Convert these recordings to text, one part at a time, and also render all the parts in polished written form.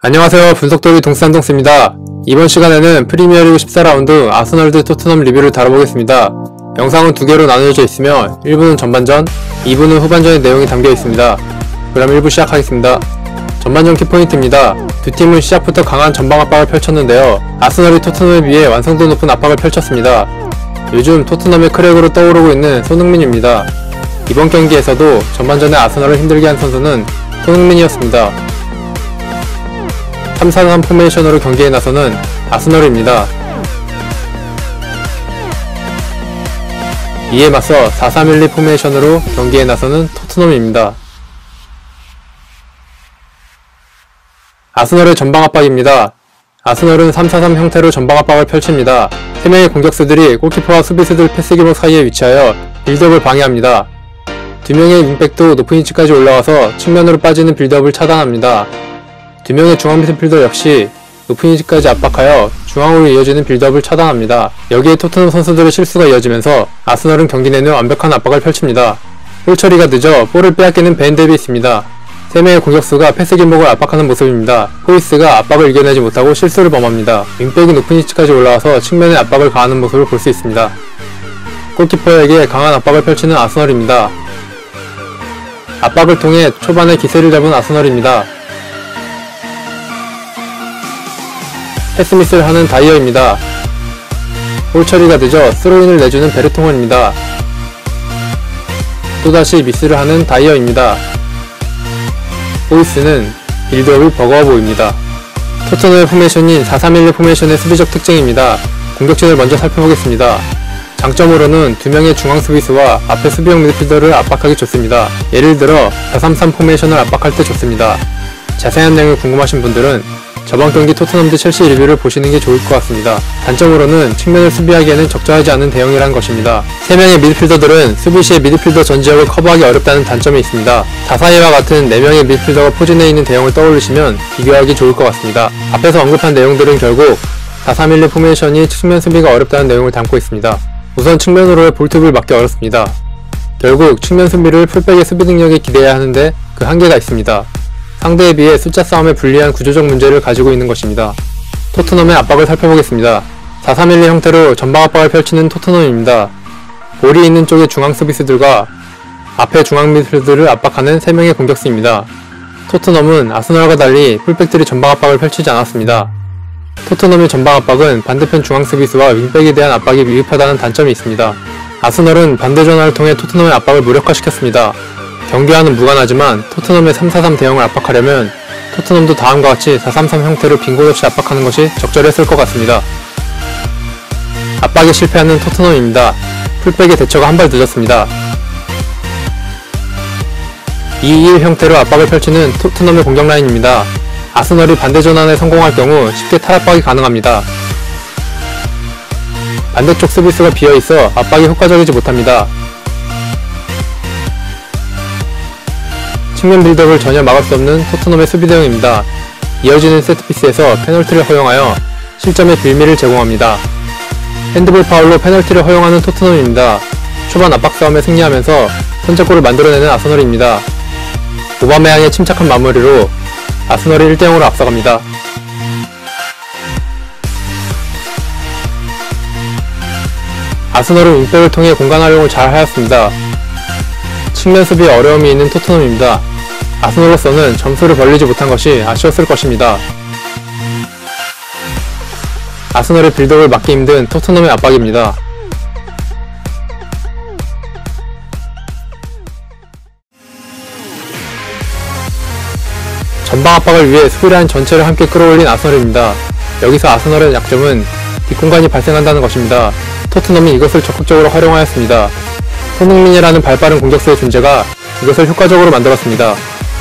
안녕하세요. 분석돌이 동스탄동스입니다. 이번 시간에는 프리미어리그 14라운드 아스널 대 토트넘 리뷰를 다뤄보겠습니다. 영상은 두 개로 나누어져 있으며 1부는 전반전, 2부는 후반전의 내용이 담겨 있습니다. 그럼 1부 시작하겠습니다. 전반전 키포인트입니다. 두 팀은 시작부터 강한 전방 압박을 펼쳤는데요. 아스널이 토트넘에 비해 완성도 높은 압박을 펼쳤습니다. 요즘 토트넘의 크랙으로 떠오르고 있는 손흥민입니다. 이번 경기에서도 전반전에 아스널을 힘들게 한 선수는 손흥민이었습니다. 3-4-3 포메이션으로 경기에 나서는 아스널입니다. 이에 맞서 4-3-1-2 포메이션으로 경기에 나서는 토트넘입니다. 아스널의 전방 압박입니다. 아스널은 3-4-3 형태로 전방 압박을 펼칩니다. 3명의 공격수들이 골키퍼와 수비수들 패스 기록 사이에 위치하여 빌드업을 방해합니다. 2명의 윙백도 높은 위치까지 올라와서 측면으로 빠지는 빌드업을 차단합니다. 2명의 중앙 미드필더 역시 높은 위치까지 압박하여 중앙으로 이어지는 빌드업을 차단합니다. 여기에 토트넘 선수들의 실수가 이어지면서 아스널은 경기 내내 완벽한 압박을 펼칩니다. 볼 처리가 늦어 볼을 빼앗기는 벤 데이비스입니다. 3명의 공격수가 패스 길목을 압박하는 모습입니다. 호이스가 압박을 이겨내지 못하고 실수를 범합니다. 윙백이 높은 위치까지 올라와서 측면에 압박을 가하는 모습을 볼 수 있습니다. 골키퍼에게 강한 압박을 펼치는 아스널입니다. 압박을 통해 초반에 기세를 잡은 아스널입니다. 패스미스를 하는 다이어입니다. 볼 처리가 늦어 스로인을 내주는 베르통원입니다. 또다시 미스를 하는 다이어입니다. 호이스는 빌드업이 버거워 보입니다. 토트넘의 포메이션인 4-3-1-1 포메이션의 수비적 특징입니다. 공격진을 먼저 살펴보겠습니다. 장점으로는 2명의 중앙 수비수와 앞에 수비형 미드필더를 압박하기 좋습니다. 예를 들어 4-3-3 포메이션을 압박할 때 좋습니다. 자세한 내용이 궁금하신 분들은 저번 경기 토트넘 대 첼시 리뷰를 보시는 게 좋을 것 같습니다. 단점으로는 측면을 수비하기에는 적절하지 않은 대형이란 것입니다. 3명의 미드필더들은 수비 시에 미드필더 전 지역을 커버하기 어렵다는 단점이 있습니다. 다사이와 같은 4명의 미드필더가 포진해 있는 대형을 떠올리시면 비교하기 좋을 것 같습니다. 앞에서 언급한 내용들은 결국 4-3-1-1 포메이션이 측면 수비가 어렵다는 내용을 담고 있습니다. 우선 측면으로의 볼트를 막기 어렵습니다. 결국 측면 수비를 풀백의 수비 능력에 기대해야 하는데 그 한계가 있습니다. 상대에 비해 숫자 싸움에 불리한 구조적 문제를 가지고 있는 것입니다. 토트넘의 압박을 살펴보겠습니다. 4-3-1-2 형태로 전방 압박을 펼치는 토트넘입니다. 볼이 있는 쪽의 중앙 서비스들과 앞에 중앙 미드필더를 압박하는 3명의 공격수입니다. 토트넘은 아스널과 달리 풀백들이 전방 압박을 펼치지 않았습니다. 토트넘의 전방 압박은 반대편 중앙 서비스와 윙백에 대한 압박이 미흡하다는 단점이 있습니다. 아스널은 반대 전환을 통해 토트넘의 압박을 무력화시켰습니다. 경기와는 무관하지만 토트넘의 3-4-3 대형을 압박하려면 토트넘도 다음과 같이 4-3-3 형태로 빈 곳 없이 압박하는 것이 적절했을 것 같습니다. 압박에 실패하는 토트넘입니다. 풀백의 대처가 한 발 늦었습니다. 2-2-1 형태로 압박을 펼치는 토트넘의 공격 라인입니다. 아스널이 반대 전환에 성공할 경우 쉽게 탈압박이 가능합니다. 반대쪽 수비수가 비어있어 압박이 효과적이지 못합니다. 측면 빌드업을 전혀 막을 수 없는 토트넘의 수비 대응입니다. 이어지는 세트피스에서 페널티를 허용하여 실점의 빌미를 제공합니다. 핸드볼 파울로 페널티를 허용하는 토트넘입니다. 초반 압박 싸움에 승리하면서 선제골을 만들어내는 아스널입니다. 오바메양의 침착한 마무리로 아스널이 1-0으로 앞서갑니다. 아스널은 윙백을 통해 공간 활용을 잘 하였습니다. 측면 수비에 어려움이 있는 토트넘입니다. 아스널로서는 점수를 벌리지 못한 것이 아쉬웠을 것입니다. 아스널의 빌드업을 막기 힘든 토트넘의 압박입니다. 전방 압박을 위해 수비라인 전체를 함께 끌어올린 아스널입니다. 여기서 아스널의 약점은 뒷공간이 발생한다는 것입니다. 토트넘이 이것을 적극적으로 활용하였습니다. 손흥민이라는 발빠른 공격수의 존재가 이것을 효과적으로 만들었습니다.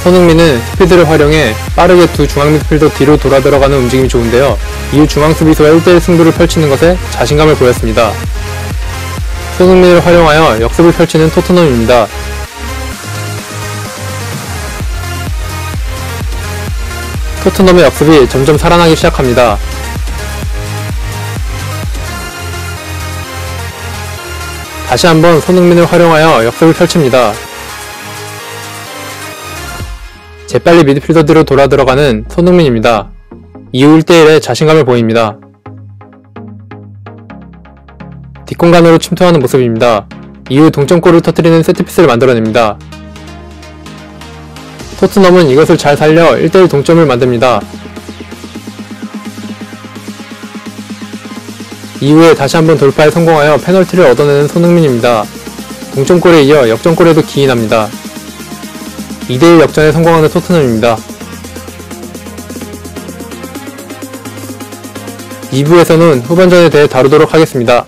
손흥민은 스피드를 활용해 빠르게 두 중앙 미드필더 뒤로 돌아 들어가는 움직임이 좋은데요. 이후 중앙 수비수와 1대1 승부를 펼치는 것에 자신감을 보였습니다. 손흥민을 활용하여 역습을 펼치는 토트넘입니다. 토트넘의 역습이 점점 살아나기 시작합니다. 다시 한번 손흥민을 활용하여 역습을 펼칩니다. 재빨리 미드필더 뒤로 돌아 들어가는 손흥민입니다. 이후 1대1에 자신감을 보입니다. 뒷공간으로 침투하는 모습입니다. 이후 동점골을 터뜨리는 세트피스를 만들어냅니다. 토트넘은 이것을 잘 살려 1대1 동점을 만듭니다. 이후에 다시 한번 돌파에 성공하여 페널티를 얻어내는 손흥민입니다. 동점골에 이어 역전골에도 기인합니다. 2대1 역전에 성공하는 토트넘입니다. 2부에서는 후반전에 대해 다루도록 하겠습니다.